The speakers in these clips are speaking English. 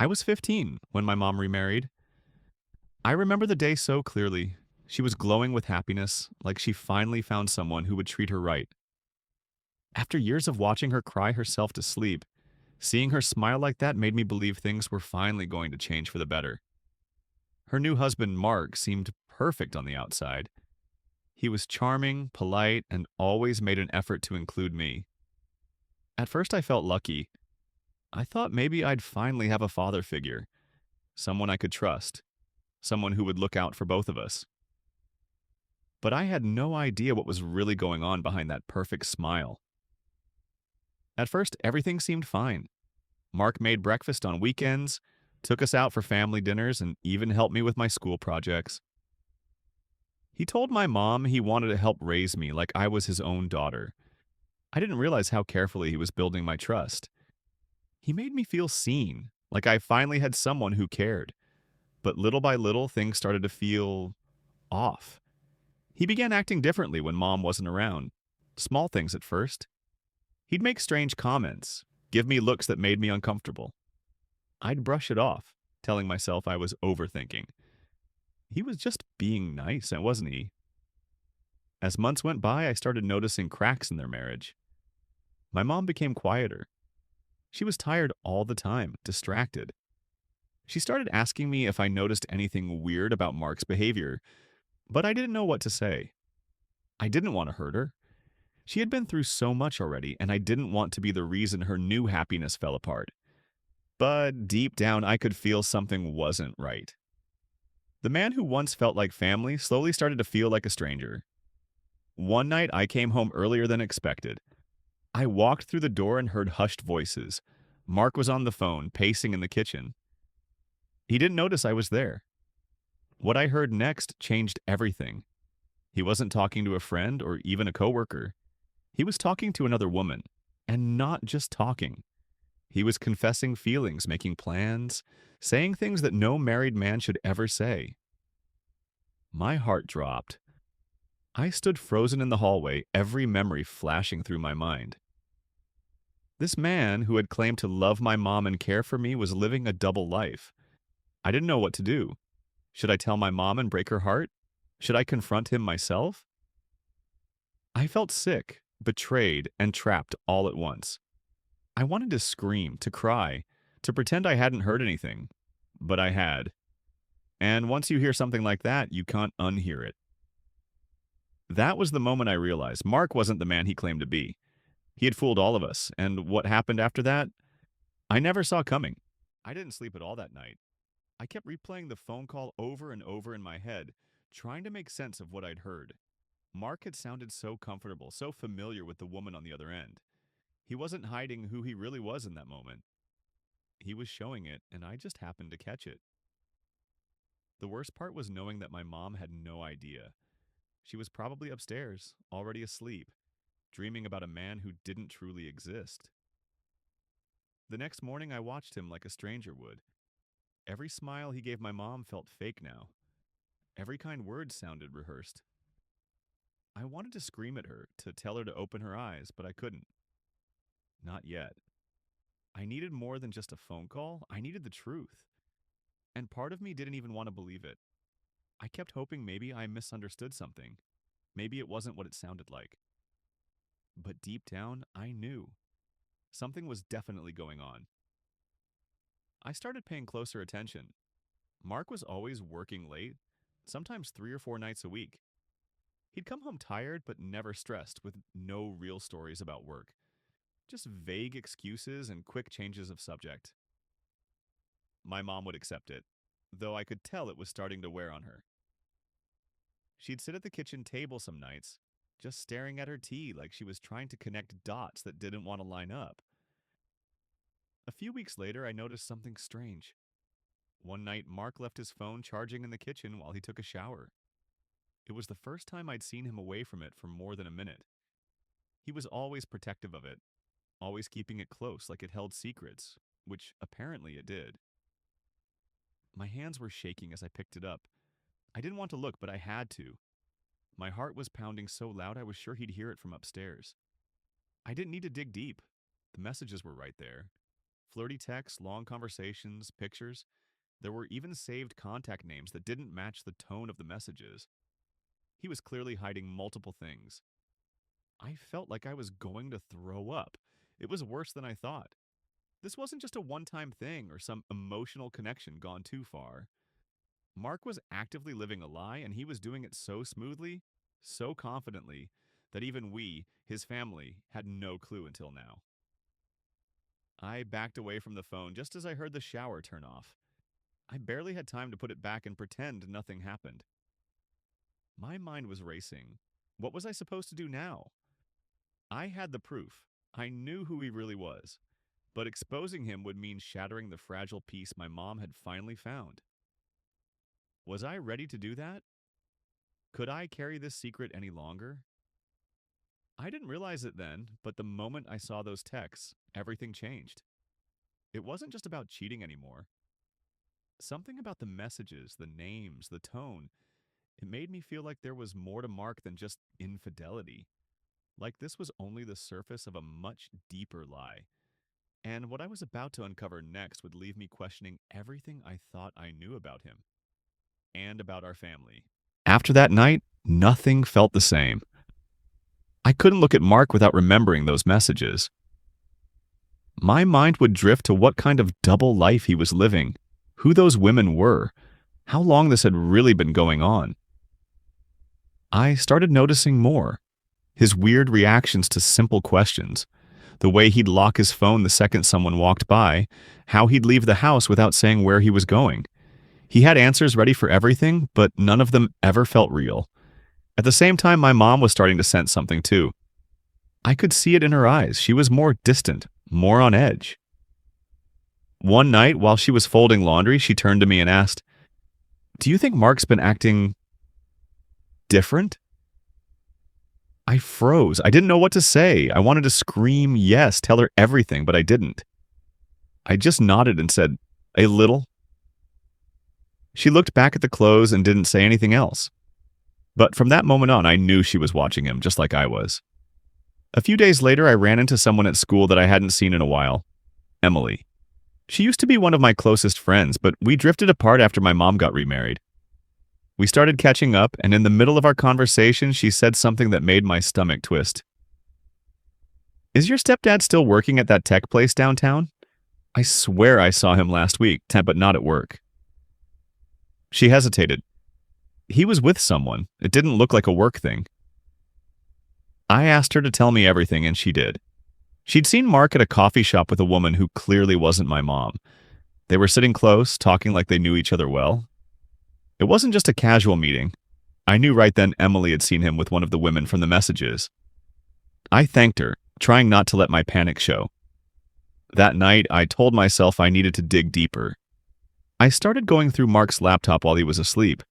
I was 15 when my mom remarried. I remember the day so clearly. She was glowing with happiness, like she finally found someone who would treat her right. After years of watching her cry herself to sleep, seeing her smile like that made me believe things were finally going to change for the better. Her new husband, Mark, seemed perfect on the outside. He was charming, polite, and always made an effort to include me. At first, I felt lucky. I thought maybe I'd finally have a father figure, someone I could trust, someone who would look out for both of us. But I had no idea what was really going on behind that perfect smile. At first, everything seemed fine. Mark made breakfast on weekends, took us out for family dinners, and even helped me with my school projects. He told my mom he wanted to help raise me like I was his own daughter. I didn't realize how carefully he was building my trust. He made me feel seen, like I finally had someone who cared. But little by little, things started to feel off. He began acting differently when mom wasn't around. Small things at first. He'd make strange comments, give me looks that made me uncomfortable. I'd brush it off, telling myself I was overthinking. He was just being nice, wasn't he? As months went by, I started noticing cracks in their marriage. My mom became quieter. She was tired all the time, distracted. She started asking me if I noticed anything weird about Mark's behavior, but I didn't know what to say. I didn't want to hurt her. She had been through so much already, and I didn't want to be the reason her new happiness fell apart. But deep down, I could feel something wasn't right. The man who once felt like family slowly started to feel like a stranger. One night, I came home earlier than expected. I walked through the door and heard hushed voices. Mark was on the phone, pacing in the kitchen. He didn't notice I was there. What I heard next changed everything. He wasn't talking to a friend or even a coworker. He was talking to another woman, and not just talking. He was confessing feelings, making plans, saying things that no married man should ever say. My heart dropped. I stood frozen in the hallway, every memory flashing through my mind. This man, who had claimed to love my mom and care for me, was living a double life. I didn't know what to do. Should I tell my mom and break her heart? Should I confront him myself? I felt sick, betrayed, and trapped all at once. I wanted to scream, to cry, to pretend I hadn't heard anything. But I had. And once you hear something like that, you can't unhear it. That was the moment I realized Mark wasn't the man he claimed to be. He had fooled all of us, and what happened after that, I never saw coming. I didn't sleep at all that night. I kept replaying the phone call over and over in my head, trying to make sense of what I'd heard. Mark had sounded so comfortable, so familiar with the woman on the other end. He wasn't hiding who he really was in that moment. He was showing it, and I just happened to catch it. The worst part was knowing that my mom had no idea. She was probably upstairs, already asleep, dreaming about a man who didn't truly exist. The next morning, I watched him like a stranger would. Every smile he gave my mom felt fake now. Every kind word sounded rehearsed. I wanted to scream at her, to tell her to open her eyes, but I couldn't. Not yet. I needed more than just a phone call. I needed the truth. And part of me didn't even want to believe it. I kept hoping maybe I misunderstood something. Maybe it wasn't what it sounded like. But deep down, I knew. Something was definitely going on. I started paying closer attention. Mark was always working late, sometimes 3 or 4 nights a week. He'd come home tired but never stressed, with no real stories about work. Just vague excuses and quick changes of subject. My mom would accept it, though I could tell it was starting to wear on her. She'd sit at the kitchen table some nights, just staring at her tea like she was trying to connect dots that didn't want to line up. A few weeks later, I noticed something strange. One night, Mark left his phone charging in the kitchen while he took a shower. It was the first time I'd seen him away from it for more than a minute. He was always protective of it, always keeping it close like it held secrets, which apparently it did. My hands were shaking as I picked it up. I didn't want to look, but I had to. My heart was pounding so loud I was sure he'd hear it from upstairs. I didn't need to dig deep. The messages were right there. Flirty texts, long conversations, pictures. There were even saved contact names that didn't match the tone of the messages. He was clearly hiding multiple things. I felt like I was going to throw up. It was worse than I thought. This wasn't just a one time thing or some emotional connection gone too far. Mark was actively living a lie, and he was doing it so smoothly, so confidently, that even we, his family, had no clue until now. I backed away from the phone just as I heard the shower turn off. I barely had time to put it back and pretend nothing happened. My mind was racing. What was I supposed to do now? I had the proof. I knew who he really was. But exposing him would mean shattering the fragile peace my mom had finally found. Was I ready to do that? Could I carry this secret any longer? I didn't realize it then, but the moment I saw those texts, everything changed. It wasn't just about cheating anymore. Something about the messages, the names, the tone, it made me feel like there was more to Mark than just infidelity. Like this was only the surface of a much deeper lie. And what I was about to uncover next would leave me questioning everything I thought I knew about him and about our family. After that night, nothing felt the same. I couldn't look at Mark without remembering those messages. My mind would drift to what kind of double life he was living, who those women were, how long this had really been going on. I started noticing more. His weird reactions to simple questions, the way he'd lock his phone the second someone walked by, how he'd leave the house without saying where he was going. He had answers ready for everything, but none of them ever felt real. At the same time, my mom was starting to sense something too. I could see it in her eyes. She was more distant, more on edge. One night, while she was folding laundry, she turned to me and asked, "Do you think Mark's been acting different?" I froze. I didn't know what to say. I wanted to scream yes, tell her everything, but I didn't. I just nodded and said, "A little." She looked back at the clothes and didn't say anything else. But from that moment on, I knew she was watching him, just like I was. A few days later, I ran into someone at school that I hadn't seen in a while. Emily. She used to be one of my closest friends, but we drifted apart after my mom got remarried. We started catching up, and in the middle of our conversation, she said something that made my stomach twist. "Is your stepdad still working at that tech place downtown? I swear I saw him last week, but not at work." She hesitated. "He was with someone. It didn't look like a work thing." I asked her to tell me everything, and she did. She'd seen Mark at a coffee shop with a woman who clearly wasn't my mom. They were sitting close, talking like they knew each other well. It wasn't just a casual meeting. I knew right then Emily had seen him with one of the women from the messages. I thanked her, trying not to let my panic show. That night, I told myself I needed to dig deeper. I started going through Mark's laptop while he was asleep.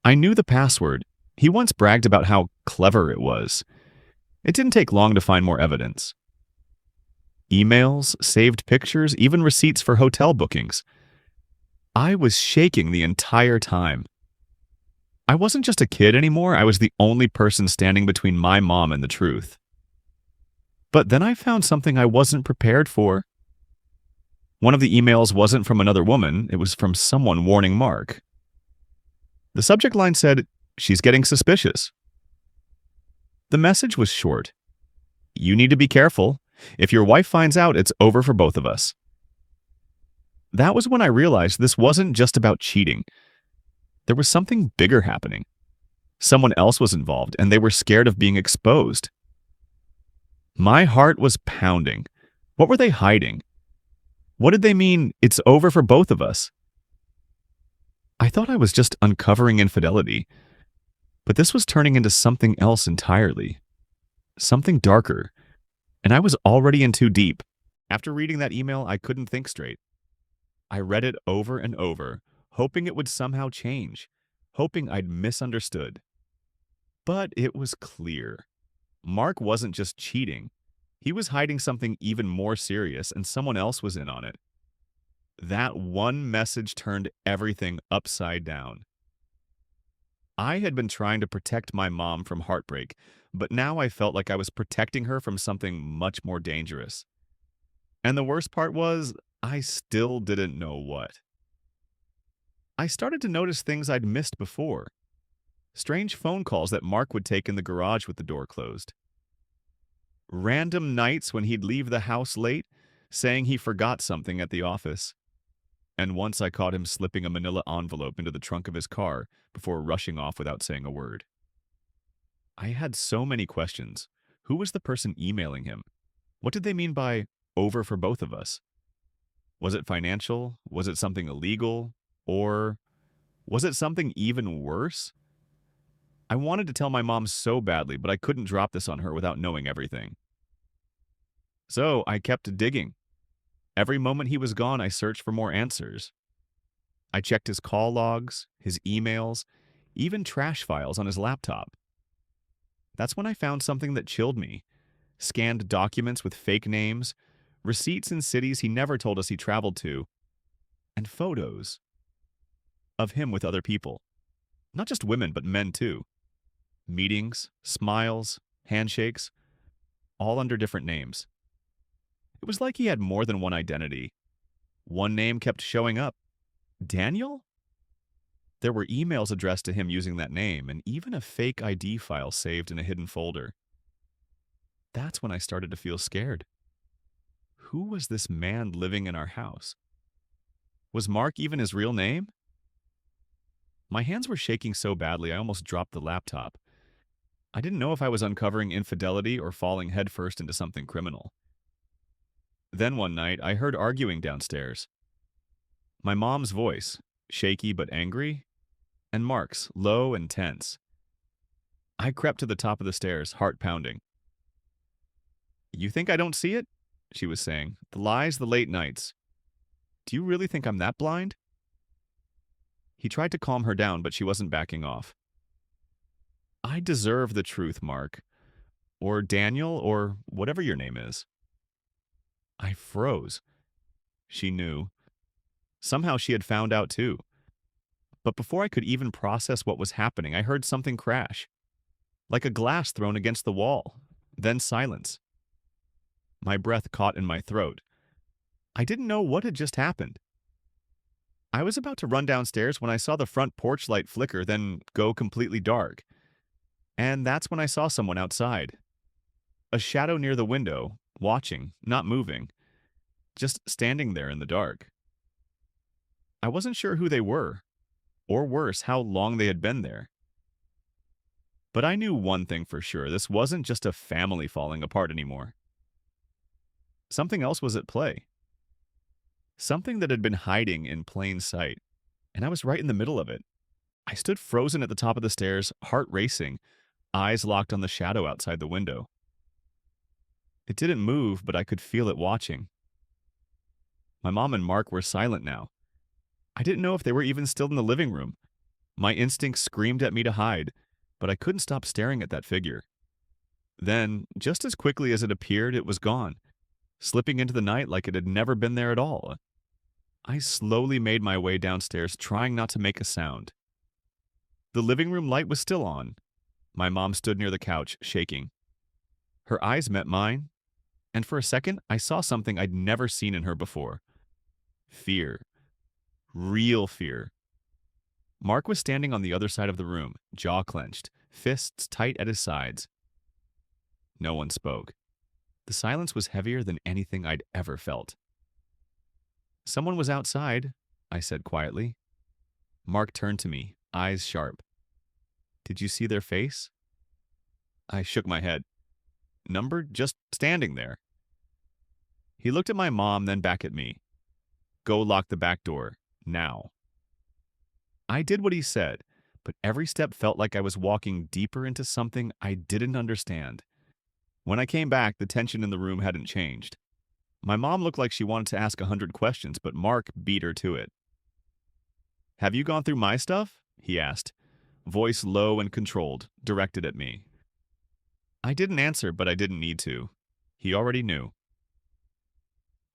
I knew the password. He once bragged about how clever it was. It didn't take long to find more evidence. Emails, saved pictures, even receipts for hotel bookings. I was shaking the entire time. I wasn't just a kid anymore, I was the only person standing between my mom and the truth. But then I found something I wasn't prepared for. One of the emails wasn't from another woman, it was from someone warning Mark. The subject line said, "She's getting suspicious." The message was short. "You need to be careful. If your wife finds out, it's over for both of us." That was when I realized this wasn't just about cheating. There was something bigger happening. Someone else was involved, and they were scared of being exposed. My heart was pounding. What were they hiding? What did they mean, "it's over for both of us"? I thought I was just uncovering infidelity, but this was turning into something else entirely. Something darker, and I was already in too deep. After reading that email, I couldn't think straight. I read it over and over, hoping it would somehow change, hoping I'd misunderstood. But it was clear. Mark wasn't just cheating. He was hiding something even more serious, and someone else was in on it. That one message turned everything upside down. I had been trying to protect my mom from heartbreak, but now I felt like I was protecting her from something much more dangerous. And the worst part was, I still didn't know what. I started to notice things I'd missed before. Strange phone calls that Mark would take in the garage with the door closed. Random nights when he'd leave the house late, saying he forgot something at the office. And once I caught him slipping a manila envelope into the trunk of his car before rushing off without saying a word. I had so many questions. Who was the person emailing him? What did they mean by over for both of us? Was it financial? Was it something illegal? Or was it something even worse? I wanted to tell my mom so badly, but I couldn't drop this on her without knowing everything. So I kept digging. Every moment he was gone, I searched for more answers. I checked his call logs, his emails, even trash files on his laptop. That's when I found something that chilled me. Scanned documents with fake names, receipts in cities he never told us he traveled to, and photos of him with other people. Not just women, but men too. Meetings, smiles, handshakes, all under different names. It was like he had more than one identity. One name kept showing up. Daniel? There were emails addressed to him using that name, and even a fake ID file saved in a hidden folder. That's when I started to feel scared. Who was this man living in our house? Was Mark even his real name? My hands were shaking so badly I almost dropped the laptop. I didn't know if I was uncovering infidelity or falling headfirst into something criminal. Then one night, I heard arguing downstairs. My mom's voice, shaky but angry, and Mark's, low and tense. I crept to the top of the stairs, heart pounding. "You think I don't see it?" she was saying. "The lies, the late nights. Do you really think I'm that blind?" He tried to calm her down, but she wasn't backing off. "I deserve the truth, Mark. Or Daniel, or whatever your name is." I froze. She knew. Somehow she had found out too. But before I could even process what was happening, I heard something crash. Like a glass thrown against the wall. Then silence. My breath caught in my throat. I didn't know what had just happened. I was about to run downstairs when I saw the front porch light flicker, then go completely dark. And that's when I saw someone outside. A shadow near the window, watching, not moving, just standing there in the dark. I wasn't sure who they were, or worse, how long they had been there. But I knew one thing for sure, this wasn't just a family falling apart anymore. Something else was at play. Something that had been hiding in plain sight, and I was right in the middle of it. I stood frozen at the top of the stairs, heart racing, eyes locked on the shadow outside the window. It didn't move, but I could feel it watching. My mom and Mark were silent now. I didn't know if they were even still in the living room. My instincts screamed at me to hide, but I couldn't stop staring at that figure. Then, just as quickly as it appeared, it was gone, slipping into the night like it had never been there at all. I slowly made my way downstairs, trying not to make a sound. The living room light was still on. My mom stood near the couch, shaking. Her eyes met mine, and for a second, I saw something I'd never seen in her before. Fear. Real fear. Mark was standing on the other side of the room, jaw clenched, fists tight at his sides. No one spoke. The silence was heavier than anything I'd ever felt. "Someone was outside," I said quietly. Mark turned to me, eyes sharp. "Did you see their face?" I shook my head. "Number just standing there." He looked at my mom, then back at me. "Go lock the back door, now." I did what he said, but every step felt like I was walking deeper into something I didn't understand. When I came back, the tension in the room hadn't changed. My mom looked like she wanted to ask 100 questions, but Mark beat her to it. "Have you gone through my stuff?" he asked, voice low and controlled, directed at me. I didn't answer, but I didn't need to. He already knew.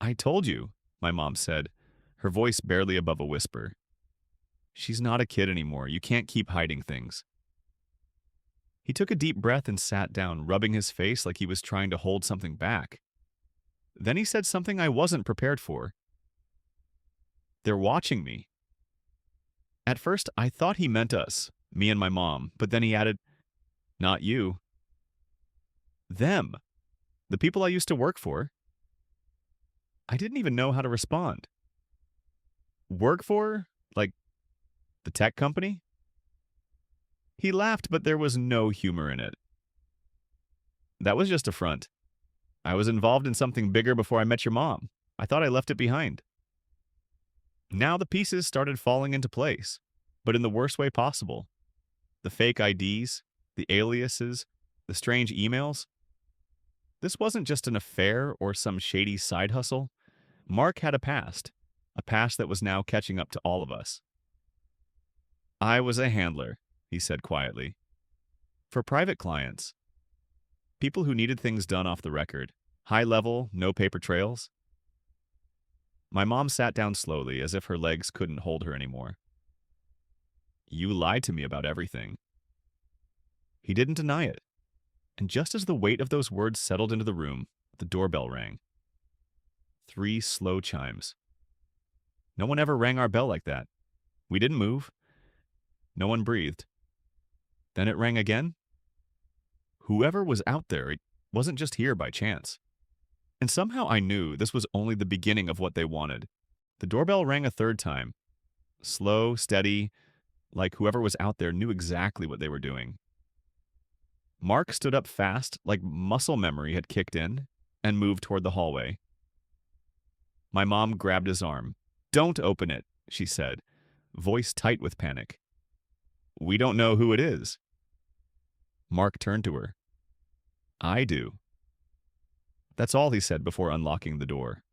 "I told you," my mom said, her voice barely above a whisper. "She's not a kid anymore. You can't keep hiding things." He took a deep breath and sat down, rubbing his face like he was trying to hold something back. Then he said something I wasn't prepared for. They're watching me. At first, I thought he meant us, me and my mom, but then he added, not you. Them. The people I used to work for. I didn't even know how to respond. Work for? Like the tech company? He laughed, but there was no humor in it. That was just a front. I was involved in something bigger before I met your mom. I thought I left it behind. Now the pieces started falling into place, but in the worst way possible. The fake IDs, the aliases, the strange emails. This wasn't just an affair or some shady side hustle. Mark had a past that was now catching up to all of us. I was a handler, he said quietly. For private clients. People who needed things done off the record. High level, no paper trails. My mom sat down slowly, as if her legs couldn't hold her anymore. You lied to me about everything. He didn't deny it. And just as the weight of those words settled into the room, the doorbell rang. 3 slow chimes. No one ever rang our bell like that. We didn't move. No one breathed. Then it rang again. Whoever was out there, it wasn't just here by chance. And somehow I knew this was only the beginning of what they wanted. The doorbell rang a third time. Slow, steady, like whoever was out there knew exactly what they were doing. Mark stood up fast, like muscle memory had kicked in, and moved toward the hallway. My mom grabbed his arm. Don't open it, she said, voice tight with panic. We don't know who it is. Mark turned to her. I do. That's all he said before unlocking the door.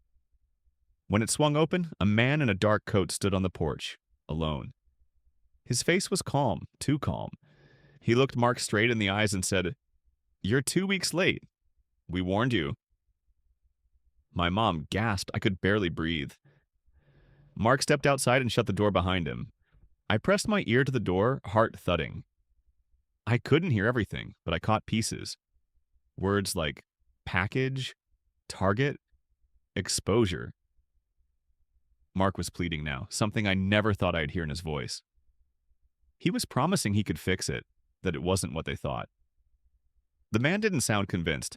When it swung open, a man in a dark coat stood on the porch, alone. His face was calm, too calm. He looked Mark straight in the eyes and said, You're 2 weeks late. We warned you. My mom gasped. I could barely breathe. Mark stepped outside and shut the door behind him. I pressed my ear to the door, heart thudding. I couldn't hear everything, but I caught pieces. Words like package, target, exposure. Mark was pleading now, something I never thought I'd hear in his voice. He was promising he could fix it, that it wasn't what they thought. The man didn't sound convinced.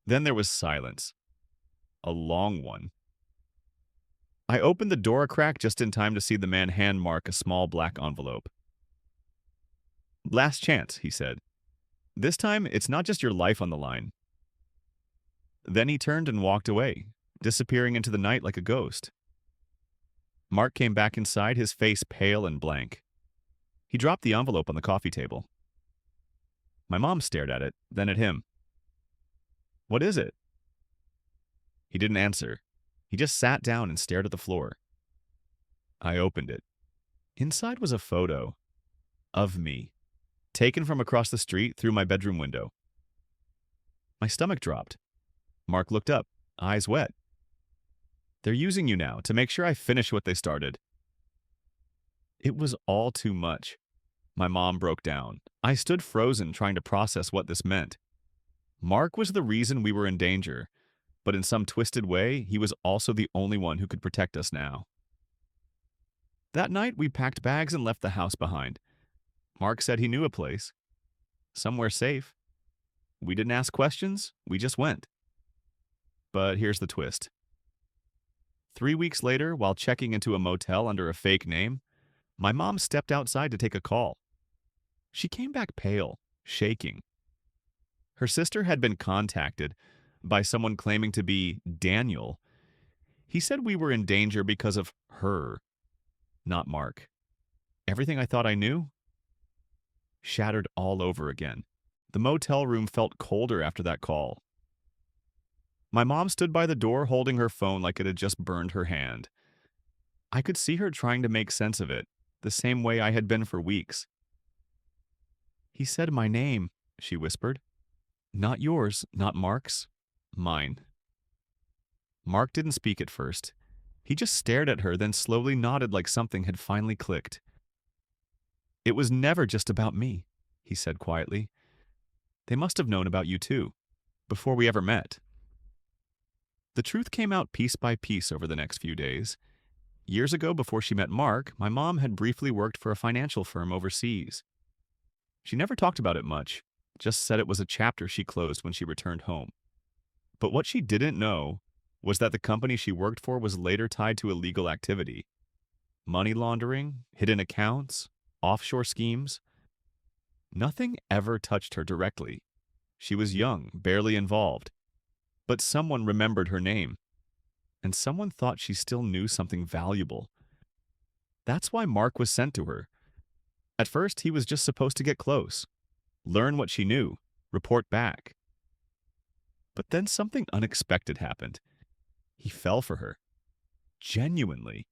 Then there was silence. A long one. I opened the door a crack just in time to see the man hand Mark a small black envelope. Last chance, he said. This time, it's not just your life on the line. Then he turned and walked away, disappearing into the night like a ghost. Mark came back inside, his face pale and blank. He dropped the envelope on the coffee table. My mom stared at it, then at him. What is it? He didn't answer. He just sat down and stared at the floor. I opened it. Inside was a photo of me, taken from across the street through my bedroom window. My stomach dropped. Mark looked up, eyes wet. They're using you now to make sure I finish what they started. It was all too much. My mom broke down. I stood frozen, trying to process what this meant. Mark was the reason we were in danger, but in some twisted way, he was also the only one who could protect us now. That night, we packed bags and left the house behind. Mark said he knew a place. Somewhere safe. We didn't ask questions, we just went. But here's the twist. 3 weeks later, while checking into a motel under a fake name, my mom stepped outside to take a call. She came back pale, shaking. Her sister had been contacted by someone claiming to be Daniel. He said we were in danger because of her, not Mark. Everything I thought I knew? Shattered all over again. The motel room felt colder after that call. My mom stood by the door holding her phone like it had just burned her hand. I could see her trying to make sense of it, the same way I had been for weeks. He said my name, she whispered. Not yours, not Mark's, mine. Mark didn't speak at first. He just stared at her, then slowly nodded like something had finally clicked. It was never just about me, he said quietly. They must have known about you too, before we ever met. The truth came out piece by piece over the next few days. Years ago, before she met Mark, my mom had briefly worked for a financial firm overseas. She never talked about it much, just said it was a chapter she closed when she returned home. But what she didn't know was that the company she worked for was later tied to illegal activity. Money laundering, hidden accounts, offshore schemes. Nothing ever touched her directly. She was young, barely involved. But someone remembered her name, and someone thought she still knew something valuable. That's why Mark was sent to her. At first, he was just supposed to get close, learn what she knew, report back. But then something unexpected happened. He fell for her. Genuinely.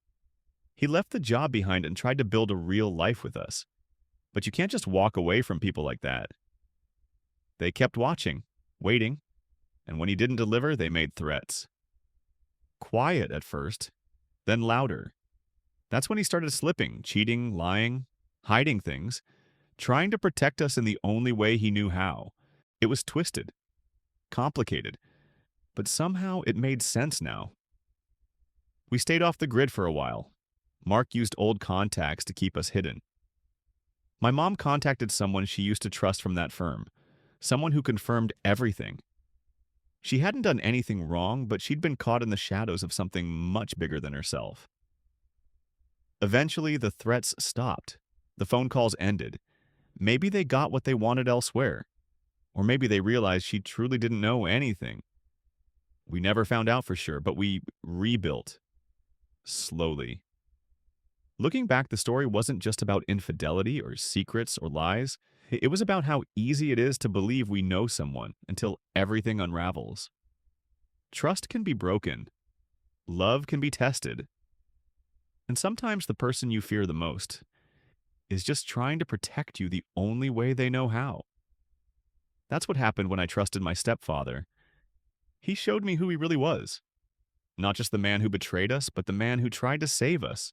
He left the job behind and tried to build a real life with us. But you can't just walk away from people like that. They kept watching, waiting, and when he didn't deliver, they made threats. Quiet at first, then louder. That's when he started slipping, cheating, lying, hiding things, trying to protect us in the only way he knew how. It was twisted, complicated, but somehow it made sense now. We stayed off the grid for a while. Mark used old contacts to keep us hidden. My mom contacted someone she used to trust from that firm, someone who confirmed everything. She hadn't done anything wrong, but she'd been caught in the shadows of something much bigger than herself. Eventually, the threats stopped. The phone calls ended. Maybe they got what they wanted elsewhere. Or maybe they realized she truly didn't know anything. We never found out for sure, but we rebuilt. Slowly. Looking back, the story wasn't just about infidelity or secrets or lies. It was about how easy it is to believe we know someone until everything unravels. Trust can be broken. Love can be tested. And sometimes the person you fear the most is just trying to protect you the only way they know how. That's what happened when I trusted my stepfather. He showed me who he really was. Not just the man who betrayed us, but the man who tried to save us.